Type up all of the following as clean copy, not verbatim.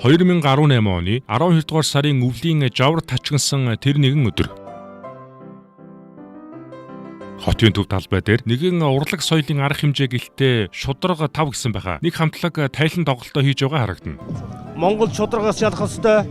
(2018 оны 12 дугаар сарын өвлийн жавар тачигнсан тэр нэгэн өдөр хотын төв талбай дээр нэгэн урлаг соёлын арга хэмжээ гэлтэй шудраг 5 гэсэн байхаа нэг хамтлаг тайлан тоглолтоо хийж байгаа харагдана. Монгол шудрагаас ялах ёстой.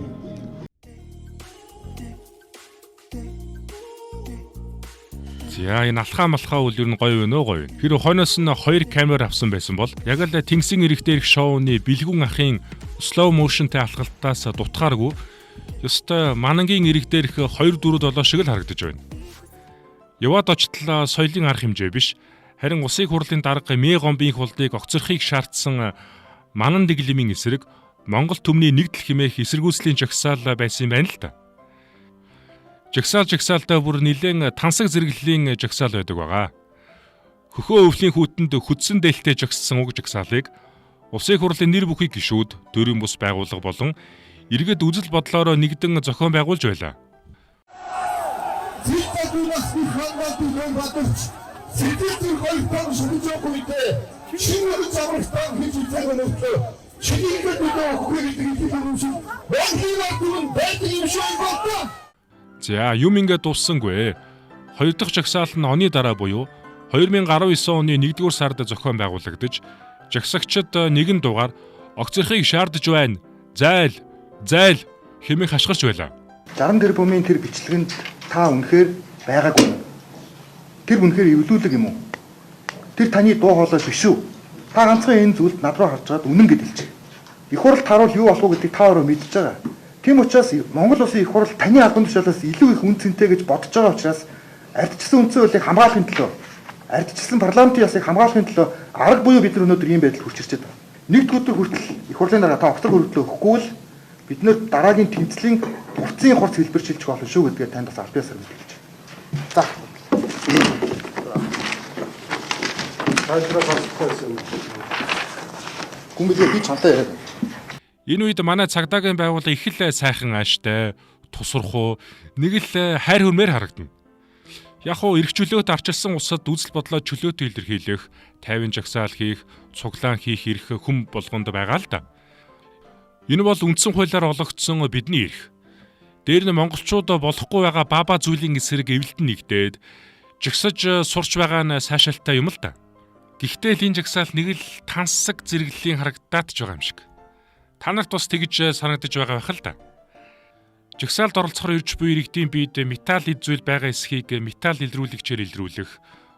За энэ алхаа малхаа үл ер нь гоё вэ нөө гоё. Хэрэв хойноос нь 2 камер авсан байсан бол яг л Тэнгисийн эрэг дээрх шоуны бэлгүүн ахын slow motionтэй алхалтаас дутгааргүй ёстой манангийн эрэг дээрх 2-4-7 шиг л харагдаж байна. Яваад очлоо соёлын арга хэмжээ биш харин усыг хурлын дарга Мэ гомбын хулдыг огцорхийг шаардсан манан дэглэмийн эсрэг Монгол төмний нэгдэл хэмээх эсэргүүцлийн жагсаал байсан юм байна л да. Жагсаалтай бүр нэлээд тансаг зэрэглэлийн жагсаал байдаг байгаа. Хөхөө өвлийн хүүтэнд хөдсөн дээлтэй жагссан уг жагсаалыг Улсын хурлын нэр бүхий гишүүд, төрийн бус байгууллага болон иргэд үзэл бодлороо нэгдэн зохион байгуулж байлаа. За юм ингээд дуссангүй. Хоёр дахь жагсаал нь оны дараа буюу 2019 оны 1-р сард зохион байгуулагдаж жагсагчид нэгэн дугаар огцорхийг шаардж байна. Зайл хэмээн хашгирч байлаа. 60 тэрбумын тэр бичлэгэнд та үнэхээр байгаагүй. Тэр үнэхээр эвлүүлэг юм уу? Тэр таны дуу хоолой биш үү? Та ганцхан энэ зүйлд над руу харж чад үнэн гэдэлж. Их хурл таруул юу болох вэ гэдгийг та өөрөө мэдж байгаа. Тийм учраас Монгол Улсын их хурл таны албан тушаалаас илүү их үн цэнтэй гэж бодож байгаа учраас ардчилсан үндсэн хуулийг хамгаалахын төлөө ардчилсан парламентын ясыг хамгаалахын төлөө арга буюу бид нар өнөөдөр ийм байдал хүрч ирчээд байна. Нэгд өдөр хүртэл их хурлын дараа та огцор хөрвөлөө өгөхгүй л бид нэр дараагийн тэмцлийн хувцсын хурц хэлбэрчилж болно шүү гэдгээ танд бас аль биесээр мэдээлж байна. За. Гүмбэлээ би чантай яриад. Энэ үед манай цагдаагийн байгууллага их л сайхан ааштай, тусрах нэг л хайр хөрмээр харагдана. Яг уу эргчүүлөөт арчилсан улсад үзэл бодлоо чөлөөтэй илэрхийлэх, тайван жагсаал хийх, цуглаан хийх эрх хүм болгонд байгаа л да. Энэ бол үндсэн хуулиар олгогдсон бидний эрх. Дээр нь монголчууд болохгүй байгаа баба зүйлийн эсрэг эвлэлтэн нэгдээд жагсаж сурч байгаа нь сайшаалтай юм л да. Гэхдээ л энэ жагсаал нэг л тансаг зэрэглэлийн харагдаад ч байгаа юм шиг. Та нарт бас тэгж санагдаж байгаа байх л да. Жагсаалд оролцохоор ирж буй иргэдийн биед металл эд зүйл байгаа эсхийг металл илрүүлэгчээр илрүүлэх,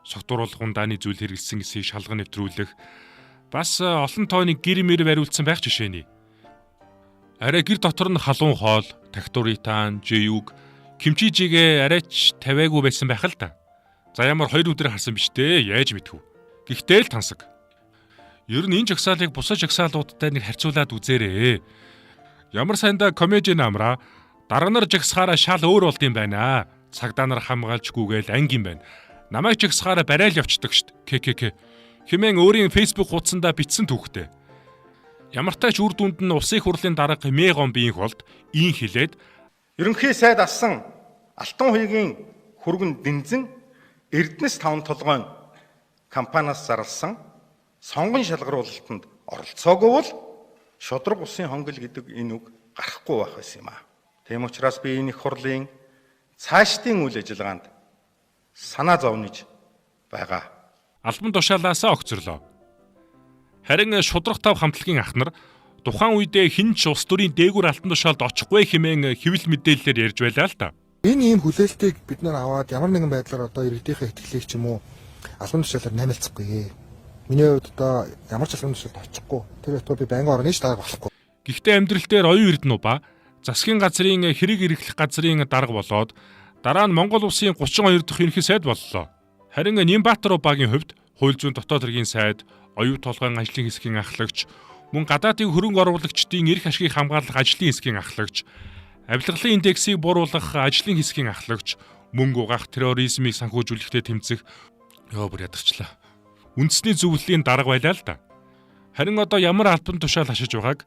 согтууруулгын дааны зүйл хэрэглэсэн эсхийг шалган нэвтрүүлэх, бас олон тооны гэр мэр бариулсан байх жишээний. Арай гэр дотор нь халуун хоол, тактуритан, жиюг, кимчижигээ арайч тавиагүй байсан байх л да. За ямар 2 өдөр харсан биш дээ, яаж мэдв. Гэхдээ л тансаг. Ер нь энэ жагсаалыг бусад жагсаалуудтай нэг харьцуулаад үзээрэй. Ямар сайндаа комеди намраа дарга нар жагсахаараа шал өөр болд юм байна. Цагдаа нар хамгаалжгүйгээл анги юм байна. Намайг жагсахаараа барайл явцдаг штт. ККК. Хэмээн өөрийн фейсбુક хуудсандаа бичсэн түүхтэй. Ямартай ч үр дүнд нь улсын хурлын дарга Мэ гомбын холд ийн хэлээд ерөнхий сайд асан Алтан хуйгийн хөргөн дэнзэн Эрдэнэс 5 толгойн компаниас зарласан сонгон шалгаруулалтанд оролцоогүй бол шудраг усын хонгил гэдэг энэ үг гарахгүй байх байсан юм аа. Тийм учраас би энэ их хурлын цаашдын үйл ажиллагаанд санаа зовниж байгаа. Албан тушаалаасаа огцорлоо. Харин шудрах тав хамтлагийн ах нар тухайн үедээ хэн ч улс төрийн дээгүүр алтан тушаалд очихгүй хэмээн хэвлэл мэдээлэлээр ярьж байлаа л да. Энэ ийм хүлээлтийг бид нар аваад ямар нэгэн байдлаар одоо иргэдийнхээ итгэлийг ч юм уу албан тушаалаар намилцахгүй. Миний хувьд одоо ямар ч албан тушаалд очихгүй. Тэр байтугай би байнгын орны дарга болохгүй. Гэхдээ амьдрал дээр оюун эрдэнэ ба засгийн газрын хэрэг эрхлэх газрын дарга болоод дараа нь Монгол улсын 32 дахь ерөнхий сайд боллоо. Харин Нямбатар багийн хувьд хууль зүйн дотоод хэргийн сайд, оюу толгойн ажлын хэсгийн ахлагч, Мөн гадаадын хөрөнгө оруулагчдын эрх ашгийг хамгаалах ажлын хэсгийн ахлагч, авилгалын индексийг бууруулах ажлын хэсгийн ахлагч, мөнгө угаах, терроризмыг санхүүжүүлэхтэй тэмцэх бүр ядарчлаа. Үндэсний зөвлөлийн дарга байлаа л да. Харин одоо ямар албан тушаал хашиж байгааг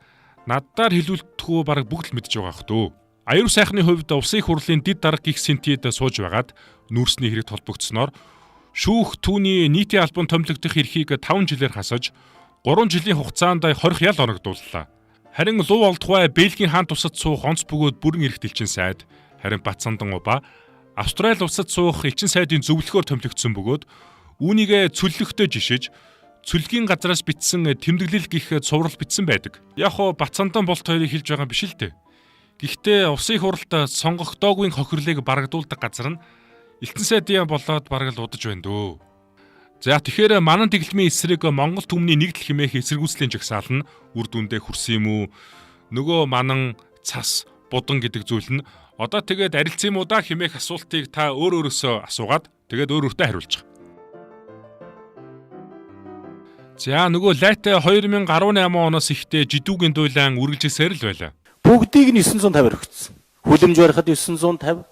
наддаар хэлүүлдэхүү бараг бүгд л мэдж байгаа ах дөө. Аюур сайхны хувьд улсын их хурлын дэд дарга гих сентиэд сууж байгаад нүүрсний хэрэг толбогдсноор шүүх түүний нийтийн албан томилогдох эрхийг 5 жилээр хасаж 3 жилийн хугацаанд 20 ял оногдууллаа. Харин Луу Олдхуй Бельгийн хаан тусад суух онц бөгөөд бүрэн эрхт элчин сайд, харин Батцандан Уба Австрали улсад суух элчин сайдын зөвлөхөөр томилогдсон бөгөөд үүнийгээ цөллөгтөө жишиж цөлгийн газраас бичсэн тэмдэглэл гих цуврал бичсэн байдаг. Яг хоо Батцандан болт хоёрыг хэлж байгаа юм биш л дээ. Гэхдээ улсын их хурлд сонгогдоогүй хохирлыг барагдуулдаг газар нь элчин сайдын болоод бараг л удаж байна дөө. За тэгэхээр манан тэглэмийн эсрэг Монгол түмний нэгдэл хэмээх эсэргүүцлийн жагсаал нь үр дүндээ хүрсэн юм уу? Нөгөө манан цас будан гэдэг зүйл нь одоо тэгээд арилцсан юм уу да хэмээх асуултыг та өөрөөсөө асуугаад тэгээд өөр өөртөө хариулж байгаа. За нөгөө лайтай 2018 оноос ихтэй жидүүгийн дуйлаан үргэлжсээр л байлаа. Бүгдийг нь 950 өргөцсөн. Хүлэмж барихад 950,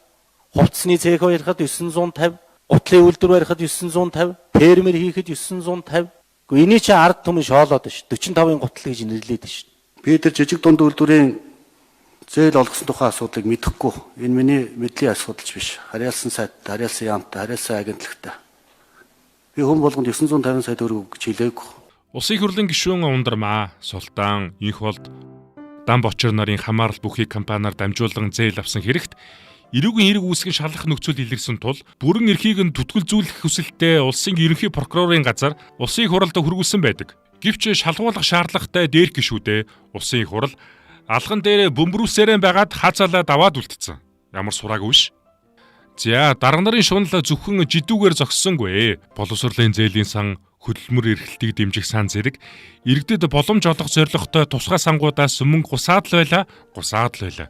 хувцсны цэх барихад 950, гутлын үйлдвэр барихад 950, фермер хийхэд 950. Гэхдээ эний чинь ард түмэн шоолоод ш. 45-ын гутал гэж нэрлээд ш. Би тэр жижиг дунд үйлдвэрийн зээл олгосон тухайн асуудлыг мэдэхгүй. Энэ миний мэдлийн асуудалч биш. Харьяалсан сайттай, харьяалсан яамтай, харьяалсан агентлагтай. Би хүн болгонд 950 сая төгрөг гэж хэлээгүй. Улсын их хурлын гишүүн Ундармаа, Султан, Инх болд Дан Бочор нарын хамаарал бүхий компаниар дамжуулан зээл авсан хэрэгт эрүүгийн хэрэг үүсгэн шалгах нөхцөл илэрсэн тул бүрэн эрхийг нь түтгэлзүүлэх хүсэлтэд улсын ерөнхий прокурорын газар улсын их хурлд хүргүүлсэн байдаг. Гэвч шалгуулах шаардлагатай дээр гишүүдээ улсын их хурл алган дээр бөмбөрүүлсээрэн байгаад хазаалаад аваад үлдсэн. Ямар сураагүй ш. За дарга нарын шунал зөвхөн жидүүгээр зогссонгүй. Боловсролын зээлийн сан, хөдөлмөр эрхлэлтийг дэмжих сан зэрэг иргэдэд боломж олох зорилготой тусгай сангуудаас мөнгө гусаад л байлаа.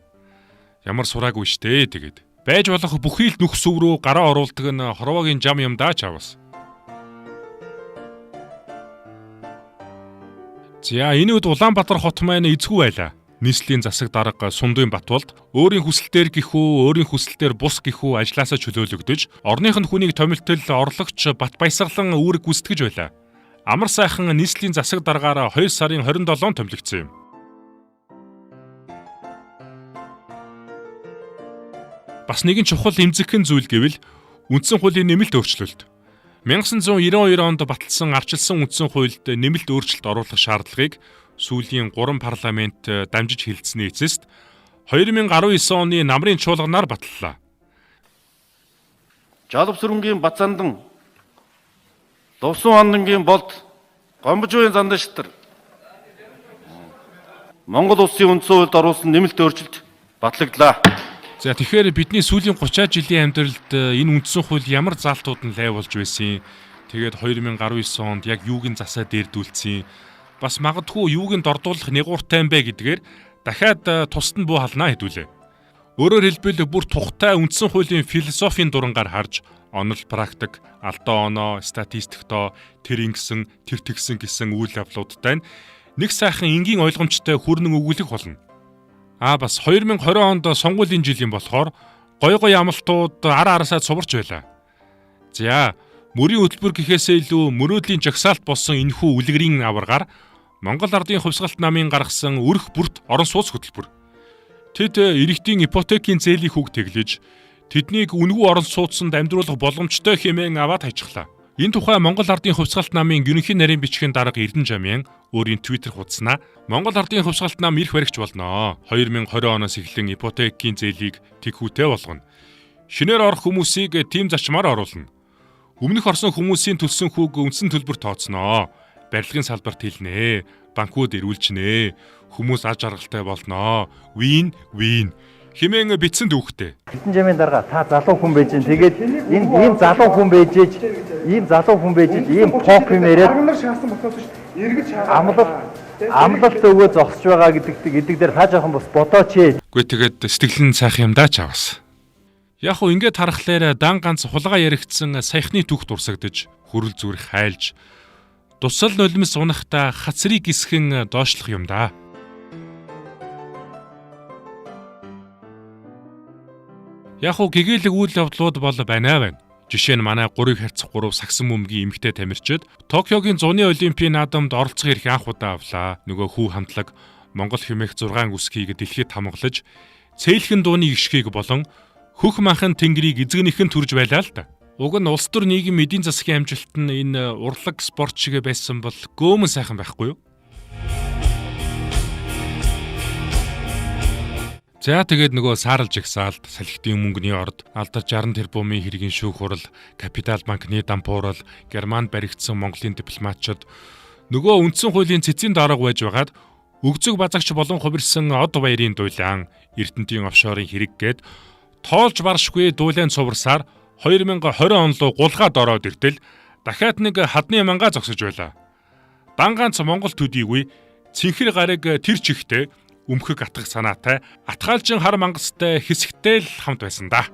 Ямар сураагүй штэ тэгээд. Байж болох бүхий л нөх сүв рүү гараа оруулдаг нь хорвоогийн жам юм даа чавс. За энэ үед Улаанбаатар хот маань эзгүй байлаа. Нийслэлийн засаг дарга Сундын Батболд өөрийн хүсэлтээр гихүү, өөрийн хүсэлтээр бус гихүү ажлаасаа чөлөөлөгдөж, орных нь хүнийг томилтол орлогч Бат Баясгалан үүрэг гүйцэтгэж байлаа. Амар сайхан нийслэлийн засаг даргаараа 2 сарын 27-нд томилогдсон юм. Бас нэгэн чухал эмзэгхэн зүйл гэвэл үндсэн хуулийн нэмэлт өөрчлөлт. 1992 онд баталсан арчилсан үндсэн хуульд нэмэлт өөрчлөлт оруулах шаардлагыг сүүлийн 3 парламент дамжиж хэлэлцсэний эцэст 2019 оны намрын чуулганаар баталлаа. Жалбсүрэнгийн Батцандан, Довсон хандангийн болд, Гомбожуугийн Занданшилтар Монгол улсын үндсэн хуульд оруулсан нэмэлт өөрчлөлт батлагдлаа. За тэгэхээр бидний сүүлийн 30 жилийн амьдралд энэ үндсэн хууль ямар заалтууд нь лай болж байсан. Тэгээд 2019 онд яг юуг нь засаа дээрдүүлсэн. Бас магадгүй юуг нь дордуулах нэгууртай юм бэ гэдгээр дахиад тусад нь буу халнаа хэдүүлээ. Өөрөөр хэлбэл бүр тухтай үндсэн хуулийн философийн дурангаар харж онол практик, алдаа оноо, статистиктоо тэр ингэсэн, тэр тэгсэн гэсэн үйл явдлуудтай нэг сайхан энгийн ойлгомжтой хүрнэн өгүүлэх болно. Бас 2020 онд сонгуулийн жил юм болохоор гой амлалтууд араасаа цуварч байлаа. За мөрийн хөтөлбөр гэхээсээ илүү мөрөөдлийн жагсаалт болсон энэхүү үлгэрийн аваргаар Монгол Ардын хувьсгалт намын гаргасан өрх бүрт орон сууц хөтөлбөр. Тэд иргэдийн ипотекийн зээлийг хөг тэглэж тэднийг үнэгүй орон сууцнд амьдруулах боломжтой хэмээн аваад хайчихлаа. Энэ тухай Монгол Ардын хувьсгалт намын ерөнхий нарийн бичгийн дарга Эрдэнэжамян өөрийн Twitter хуудаснаа Монгол Ардын хувьсгалт нам ирэх баригч болно. 2020 оноос эхлэн ипотекийн зээлийг тэгхүүтэй болгоно. Шинээр орох хүмүүсийг тийм зарчмаар оруулна. Өмнөх орсон хүмүүсийн төлсөн хүүг үндсэн төлбөр тооцноо. Барилгын салбарт хэлнэ. Банкуд эрүүлжнэ. Хүмүүс аж аргалтай болноо. Win хэмээн бичсэн дүүхтэй. Эрдэнэжамын дарга та залуу хүн байж гэн. Тэгээд ийм залуу хүн байж ийм поп юм яриад амлалт өгөө зогсож байгаа гэдэг дээр та жоохон бас бодооч ээ. Үгүй тэгээд сэтгэл нь сайхан юм даа чавс. Яг уу ингээд харахлаар дан ганц хулгай яригдсан саяхны түүх дурсагдж, хөрөл зүрх хайлж, Тусал нулимс унахдаа хацрыг гисгэн доошлох юм да. Яг уу гэгээлэг үйл явдлууд бол байна. Жишээ нь манай 3x3 сагсан бөмбөгийн эмэгтэй тамирчид Токиогийн зуны олимпийн наадамд оролцох эрх анх удаа авлаа. Нөгөө хүү хамтлаг Монгол хэмээх 6 үсгийг дэлхийд хамгалж, цээлхэн дууны ишгийг болон хөх манхан тэнгэрийг эзэгнийхэн төрж байлаа л да. Уг нь улс төр нийгэм эдийн засгийн амжилт нь энэ урлаг спорт шиг байсан бол гөмөн сайхан байхгүй юу? За тэгээд нөгөө саарл жагсаалд, салхитын мөнгөний орд, алдар 60 тэрбумын хэргийн шүүх хурал, Капитал банкны дампуурал, Германд баригдсан Монголын дипломатчид нөгөө үндсэн хуулийн цэцгийн дарга байж байгаад өгзөг базагч болон хувирсан од баярын дулаан, Эрдэнтийн офшорын хэрэг гээд тоолж баршгүй дулаан цуврсаар 2020 он руу гулгаад ороод иртэл дахиад нэг хадны мангаа зогсож байла. Дан ганц Монгол төдийгүй цэнхэр гараг тэр чихтэй өмхөг атгах санаатай атгаалжин хар мангастай хэсэгтэй л хамт байсан да.